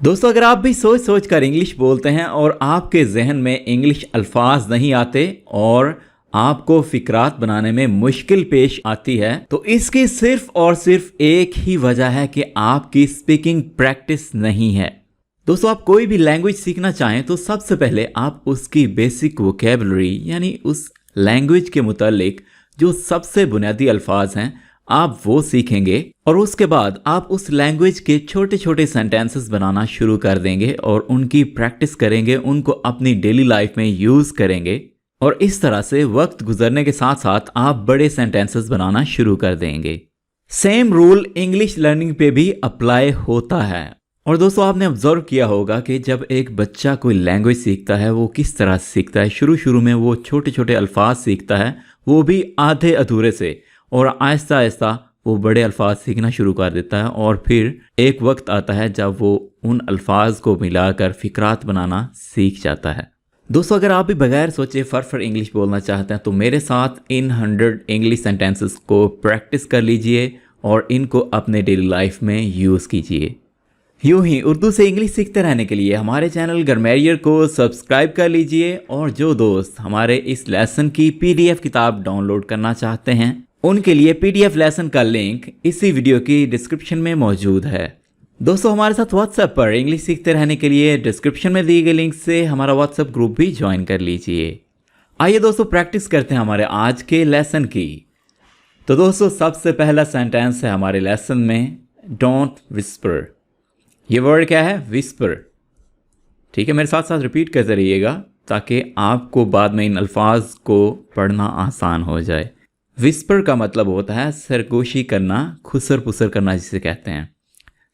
दोस्तों, अगर आप भी सोच सोच कर इंग्लिश बोलते हैं और आपके जहन में इंग्लिश अल्फाज नहीं आते और आपको फिक्रात बनाने में मुश्किल पेश आती है, तो इसकी सिर्फ और सिर्फ एक ही वजह है कि आपकी स्पीकिंग प्रैक्टिस नहीं है। दोस्तों, आप कोई भी लैंग्वेज सीखना चाहें तो सबसे पहले आप उसकी बेसिक वोकेबलरी यानी उस लैंग्वेज के मुतालिक जो सबसे बुनियादी अल्फाज हैं आप वो सीखेंगे और उसके बाद आप उस लैंग्वेज के छोटे छोटे सेंटेंसेस बनाना शुरू कर देंगे और उनकी प्रैक्टिस करेंगे, उनको अपनी डेली लाइफ में यूज़ करेंगे और इस तरह से वक्त गुजरने के साथ साथ आप बड़े सेंटेंसेस बनाना शुरू कर देंगे। सेम रूल इंग्लिश लर्निंग पे भी अप्लाई होता है। और दोस्तों, आपने ऑब्जर्व किया होगा कि जब एक बच्चा कोई लैंग्वेज सीखता है वो किस तरह से सीखता है। शुरू में वो छोटे छोटे अल्फाज सीखता है, वो भी आधे अधूरे से, और आहिस्ता आहिस्ता वो बड़े अल्फाज सीखना शुरू कर देता है और फिर एक वक्त आता है जब वो उन अल्फाज को मिलाकर फिक्रात बनाना सीख जाता है। दोस्तों, अगर आप भी बगैर सोचे फर इंग्लिश बोलना चाहते हैं तो मेरे साथ इन 100 इंग्लिश सेंटेंसेस को प्रैक्टिस कर लीजिए और इनको अपने डेली लाइफ में यूज़ कीजिए। यूं ही उर्दू से इंग्लिश सीखते रहने के लिए हमारे चैनल ग्रामरियर को सब्सक्राइब कर लीजिए और जो दोस्त हमारे इस लेसन की PDF किताब डाउनलोड करना चाहते हैं उनके लिए PDF लेसन का लिंक इसी वीडियो की डिस्क्रिप्शन में मौजूद है। दोस्तों, हमारे साथ व्हाट्सएप पर इंग्लिश सीखते रहने के लिए डिस्क्रिप्शन में दिए गए लिंक से हमारा व्हाट्सएप ग्रुप भी ज्वाइन कर लीजिए। आइए दोस्तों, प्रैक्टिस करते हैं हमारे आज के लेसन की। तो दोस्तों, सबसे पहला सेंटेंस है हमारे लेसन में डोंट विस्पर। ये वर्ड क्या है? विस्पर। ठीक है, मेरे साथ साथ रिपीट करते रहिएगा ताकि आपको बाद में इन अल्फाज को पढ़ना आसान हो जाए। विस्पर का मतलब होता है सरगोशी करना, खुसर पुसर करना जिसे कहते हैं।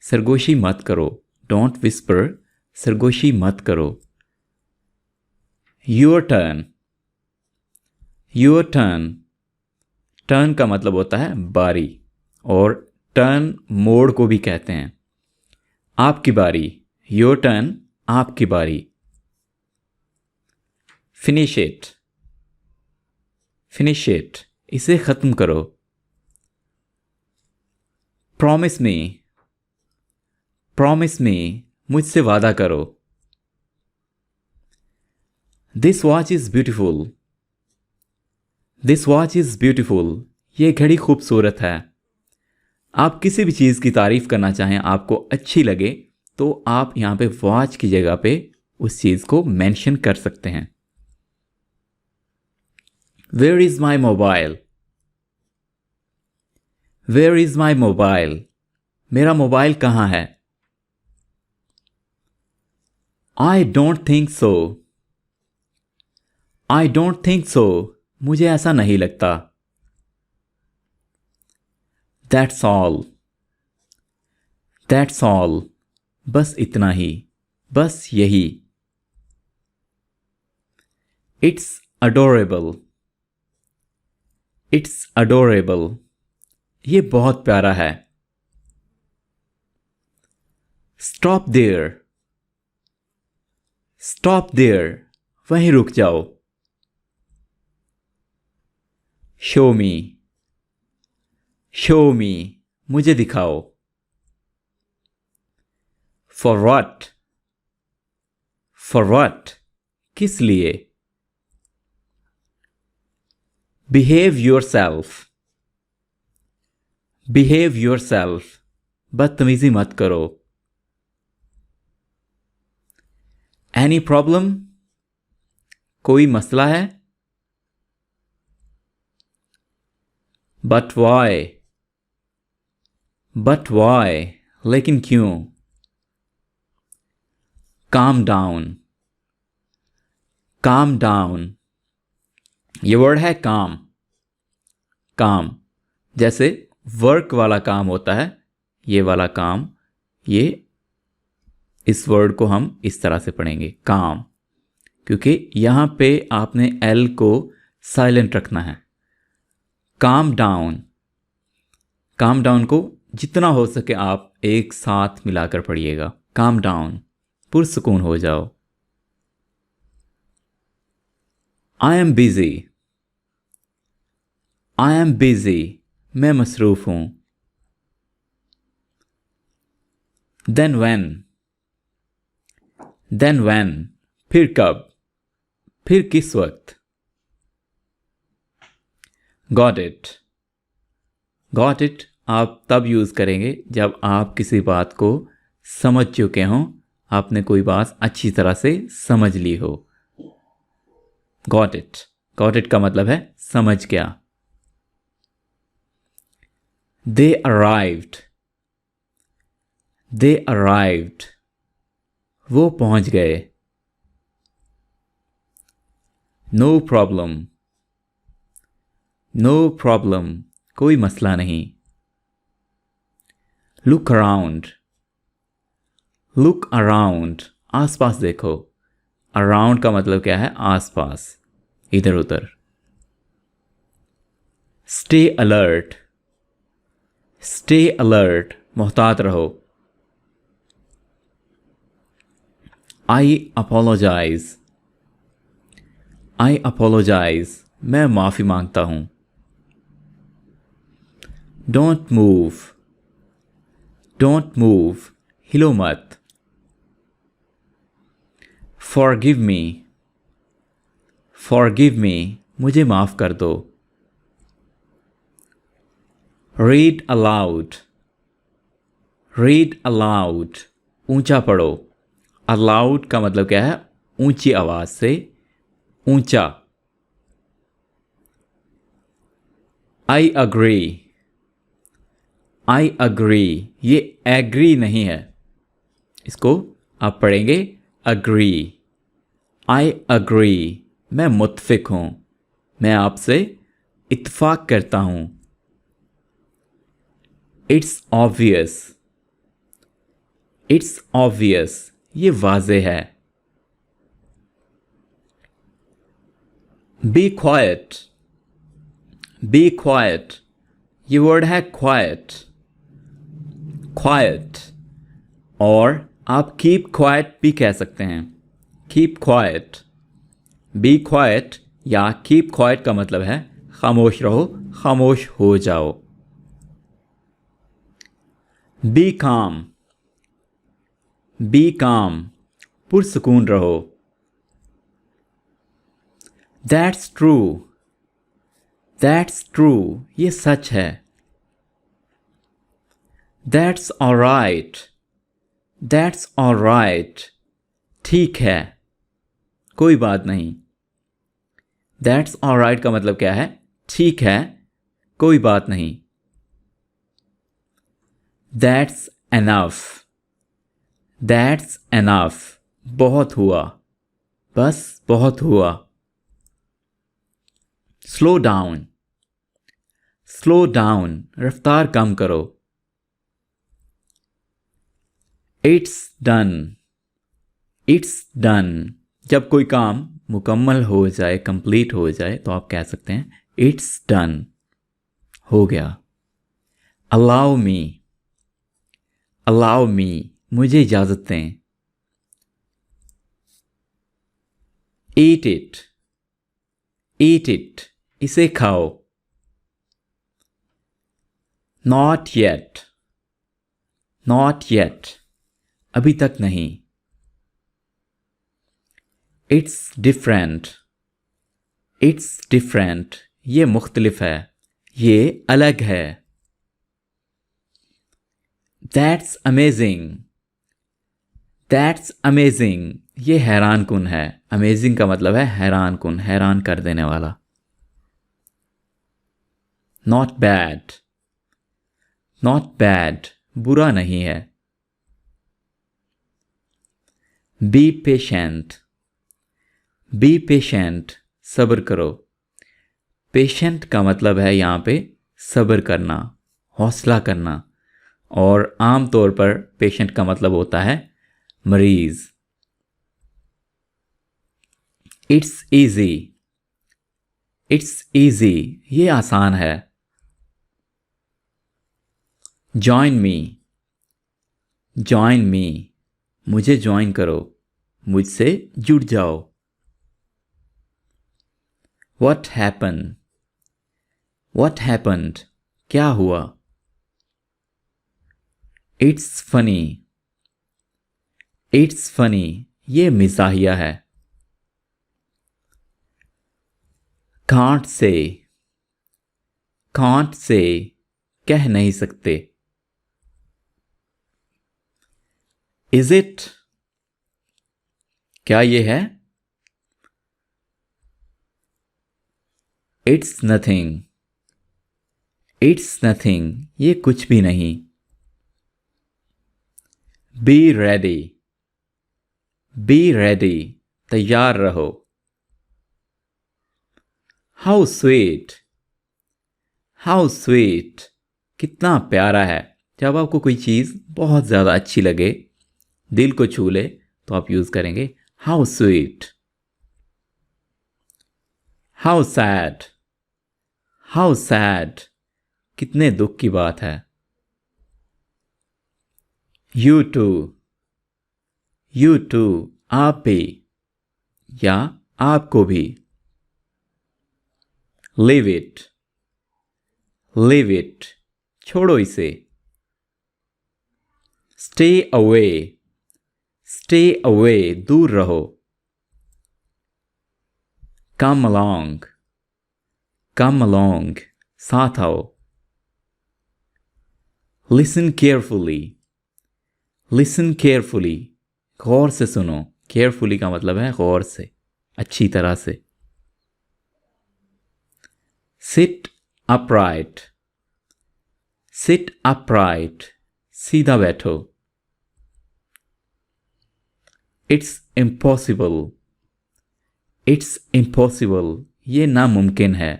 सरगोशी मत करो, डोंट विस्पर, सरगोशी मत करो। Your turn, your turn. Turn का मतलब होता है बारी और टर्न मोड़ को भी कहते हैं। आपकी बारी, योर टर्न, आपकी बारी। फिनिश इट, फिनिश इट, इसे खत्म करो। प्रॉमिस मी, प्रॉमिस मी, मुझसे वादा करो। This watch is beautiful, this watch is beautiful, ये घड़ी खूबसूरत है। आप किसी भी चीज़ की तारीफ करना चाहें, आपको अच्छी लगे, तो आप यहां पे वॉच की जगह पे उस चीज़ को मेंशन कर सकते हैं। Where is my mobile, where is my mobile, मेरा मोबाइल कहाँ है। I don't think so, I don't think so, मुझे ऐसा नहीं लगता। दैट्स ऑल, दैट्स ऑल, बस इतना ही, बस यही। इट्स अडोरेबल, इट्स अडोरेबल, ये बहुत प्यारा है। स्टॉप देयर, स्टॉप देयर, वहीं रुक जाओ। शो मी, शो मी, मुझे दिखाओ। फॉर व्हाट, फॉर व्हाट, किस लिए। Behave your self, behave your self, बदतमीजी मत करो। एनी प्रॉब्लम, कोई मसला है। बट वाई, बट वाई, लेकिन क्यों। काम डाउन, काम डाउन, ये वर्ड है काम, काम जैसे वर्क वाला काम होता है, ये वाला काम, ये इस वर्ड को हम इस तरह से पढ़ेंगे काम, क्योंकि यहां पे आपने एल को साइलेंट रखना है। काम डाउन, काम डाउन को जितना हो सके आप एक साथ मिलाकर पढ़िएगा। काम डाउन, पुरसुकून हो जाओ। I am busy, I am busy, मैं मसरूफ हूं। देन व्हेन, देन व्हेन, फिर कब, फिर किस वक्त। Got it. गॉट इट आप तब यूज़ करेंगे जब आप किसी बात को समझ चुके हों, आपने कोई बात अच्छी तरह से समझ ली हो। Got it. गॉट इट का मतलब है समझ गया। दे अराइव्ड। दे अराइव्ड, वो पहुंच गए। No problem. नो प्रॉब्लम, कोई मसला नहीं। Look around. लुक अराउंड, आसपास देखो। अराउंड का मतलब क्या है? आसपास, इधर उधर। Stay alert. स्टे अलर्ट, मोहतात रहो। आई अपोलोजाइज। आई अपोलोजाइज, मैं माफ़ी मांगता हूं। Don't move. डोंट मूव, हिलो मत। Forgive me. फॉरगिव मी, मुझे माफ़ कर दो। Read aloud. रीड अलाउड, ऊंचा पढ़ो। अलाउड का मतलब क्या है? ऊंची आवाज से, ऊंचा। I agree. आई अग्री, ये एग्री नहीं है, इसको आप पढ़ेंगे अग्री। आई अग्री, मैं मुत्फिक हूं, मैं आपसे इत्फाक करता हूं। It's obvious. इट्स ऑब्वियस, ये वाज़े है। Be quiet. बी क्वाइट, ये वर्ड है क्वाइट। क्वाइट, और आप कीप क्वाइट भी कह सकते हैं। Keep quiet. बी क्वाइट या कीप क्वाइट का मतलब है खामोश रहो, खामोश हो जाओ। बी काम। बी काम, पुरसुकून रहो। That's true. दैट्स ट्रू, ये सच है। That's alright. दैट्स ऑलराइट, ठीक है, कोई बात नहीं। दैट्स ऑलराइट का मतलब क्या है? ठीक है, कोई बात नहीं। That's enough. दैट्स एनफ, बहुत हुआ, बस बहुत हुआ। Slow down. स्लो डाउन, रफ्तार कम करो। It's done. इट्स डन, जब कोई काम मुकम्मल हो जाए, कंप्लीट हो जाए, तो आप कह सकते हैं इट्स डन, हो गया। Allow me. अलाउ मी, मुझे इजाज़त दें। Eat it. ईट इट, इसे खाओ। Not yet. नॉट येट, अभी तक नहीं। It's different. इट्स डिफरेंट, ये मुख्तलिफ है, ये अलग है। That's amazing. दैट्स अमेजिंग, ये हैरान कुन है। अमेजिंग का मतलब है हैरान कुन, हैरान कर देने वाला। Not bad. नॉट बैड, बुरा नहीं है। Be patient. बी पेशेंट, सब्र करो। पेशेंट का मतलब है यहाँ पे सब्र करना, हौसला करना, और आम तौर पर पेशेंट का मतलब होता है मरीज। It's easy. इट्स ईजी, ये आसान है। Join me. जॉइन मी, मुझे ज्वाइन करो, मुझसे जुड़ जाओ। What happened? What happened? क्या हुआ? It's funny. It's funny, ये मिज़ाहिया है। कांट से, कांट से कह नहीं सकते। इज इट, क्या ये है? इट्स नथिंग, इट्स नथिंग ये कुछ भी नहीं। बी रेडी, बी रेडी तैयार रहो। हाउ स्वीट, हाउ स्वीट कितना प्यारा है। जब आपको कोई चीज़ बहुत ज़्यादा अच्छी लगे, दिल को छू ले, तो आप यूज़ करेंगे how sweet. How sad, how sad कितने दुख की बात है। यू टू, यू टू आप भी, या आपको भी। लीव इट, लीव इट छोड़ो इसे। स्टे अवे, स्टे अवे दूर रहो। कम अलोंग, कम अलोंग साथ आओ। लिसन केयरफुली, लिसन केयरफुली गौर से सुनो। केयरफुली का मतलब है गौर से, अच्छी तरह से। सिट अपराइट, सिट अपराइट सीधा बैठो। इट्स इम्पॉसिबल, इट्स इम्पॉसिबल ये नामुमकिन है।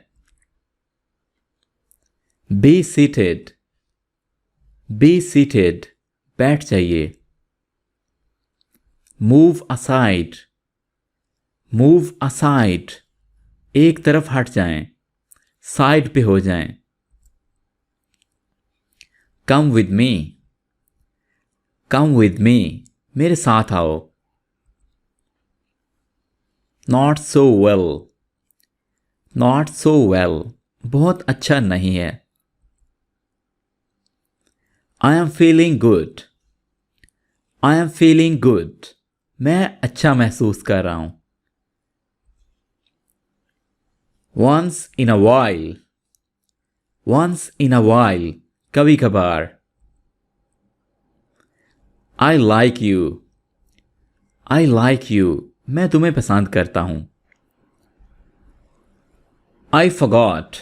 बी सीटेड, बी सीटेड बैठ जाइए। मूव असाइड, मूव असाइड एक तरफ हट जाएं, साइड पे हो जाएं। Come with me, come with me मेरे साथ आओ। Not so well, not so well बहुत अच्छा नहीं है। I am feeling good, I am feeling good मैं अच्छा महसूस कर रहा हूं। Once in a while, once in a while कभी कभार। I like you, I like you मैं तुम्हें पसंद करता हूं। आई फॉरगॉट,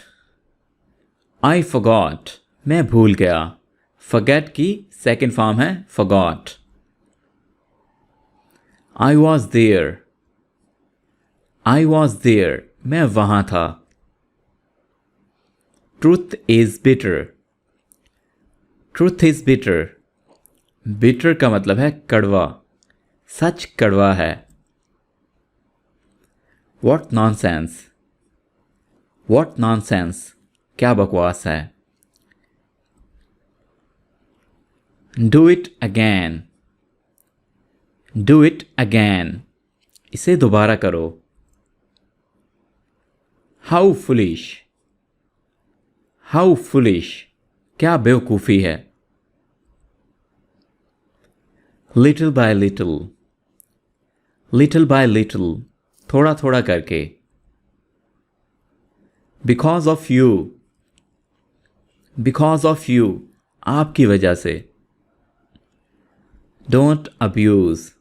आई फॉरगॉट मैं भूल गया। फॉरगेट की सेकंड फॉर्म है forgot. I was there, I was there मैं वहां था। Truth is bitter, truth is bitter bitter का मतलब है कड़वा, सच कड़वा है। वॉट नॉनसेंस, वॉट नॉनसेंस क्या बकवास है। Do it again, do it again इसे दोबारा करो। हाउ फुलिश, हाउ फुलिश क्या बेवकूफ़ी है। Little bye little, little bye little थोड़ा थोड़ा करके। Because of you, because of you आपकी वजह से। डोंट अब्यूज़,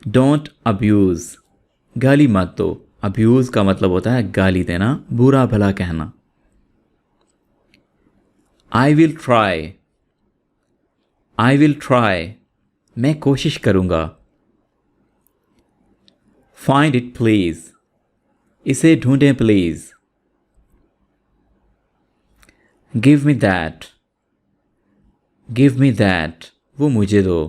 डोंट अब्यूज़ गाली मत दो। अब्यूज़ का मतलब होता है गाली देना, बुरा भला कहना। I will try, I will try मैं कोशिश करूंगा। फाइंड इट प्लीज़ इसे ढूंढें please. Give me that, give me that वो मुझे दो।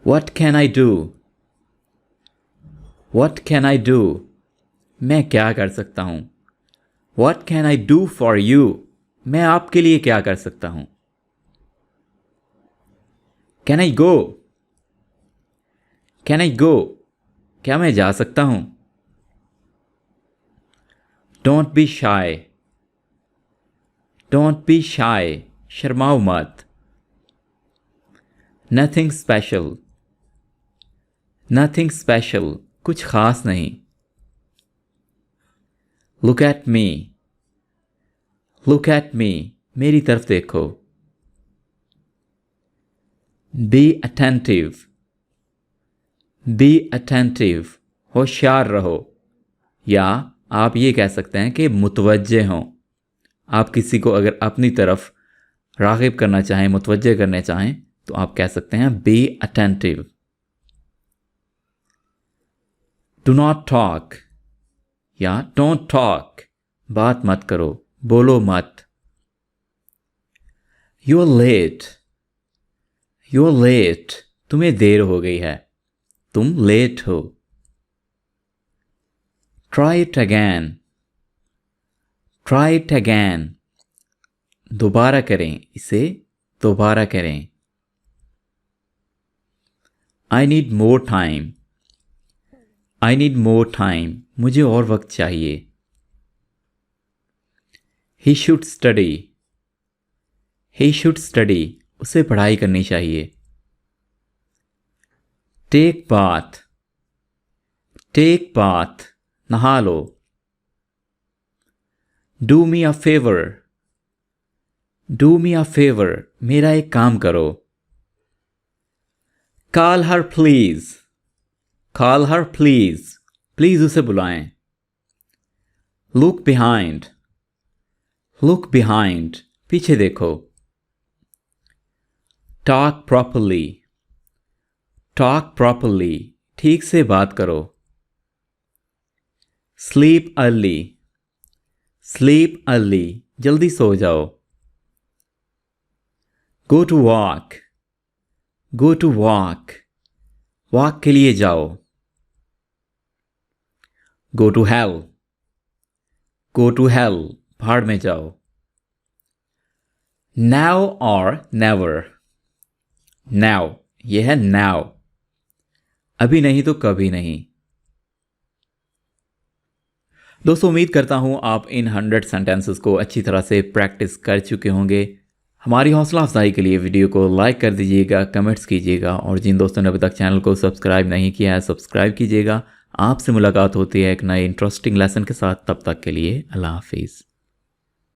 What can I do? What can I do? मैं क्या कर सकता हूँ। What can I do for you? मैं आपके लिए क्या कर सकता हूँ। Can I go? Can I go? क्या मैं जा सकता हूँ। Don't be shy. Don't be shy. शर्माओ मत। नथिंग स्पेशल, नथिंग स्पेशल, कुछ खास नहीं। Look at me, look at me, मेरी तरफ देखो। बी अटेंटिव, बी अटेंटिव, होशियार रहो। या आप ये कह सकते हैं कि मुतवज्जे हों। आप किसी को अगर अपनी तरफ राग़िब करना चाहें, मुतवज्जे करना चाहें, तो आप कह सकते हैं be attentive. Do not talk या डोंट टॉक, बात मत करो, बोलो मत। You are late, you are late, तुम्हें देर हो गई है, तुम लेट हो। Try it again, try it again, दोबारा करें, इसे दोबारा करें। I need more time, I need more time, मुझे और वक्त चाहिए। He should study, he should study, उसे पढ़ाई करनी चाहिए। टेक बाथ, टेक बाथ, नहा लो। Do me a favour, do me a favour, मेरा एक काम करो। Call her please, call her please, please उसे बुलाएं। लुक बिहाइंड, लुक बिहाइंड, पीछे देखो। टॉक प्रॉपरली, टॉक प्रॉपरली, ठीक से बात करो। स्लीप अर्ली, स्लीप अर्ली, जल्दी सो जाओ। Go to walk, go to walk, walk के लिए जाओ। Go to hell, go to hell, भाड़ में जाओ। नाउ और नेवर, नाउ, यह है नाउ, अभी नहीं तो कभी नहीं। दोस्तों उम्मीद करता हूं आप इन 100 सेंटेंसेस को अच्छी तरह से प्रैक्टिस कर चुके होंगे। हमारी हौसला अफजाई के लिए वीडियो को लाइक कर दीजिएगा, कमेंट्स कीजिएगा, और जिन दोस्तों ने अभी तक चैनल को सब्सक्राइब नहीं किया है सब्सक्राइब कीजिएगा। आपसे मुलाकात होती है एक नए इंटरेस्टिंग लेसन के साथ, तब तक के लिए अल्लाह हाफिज़।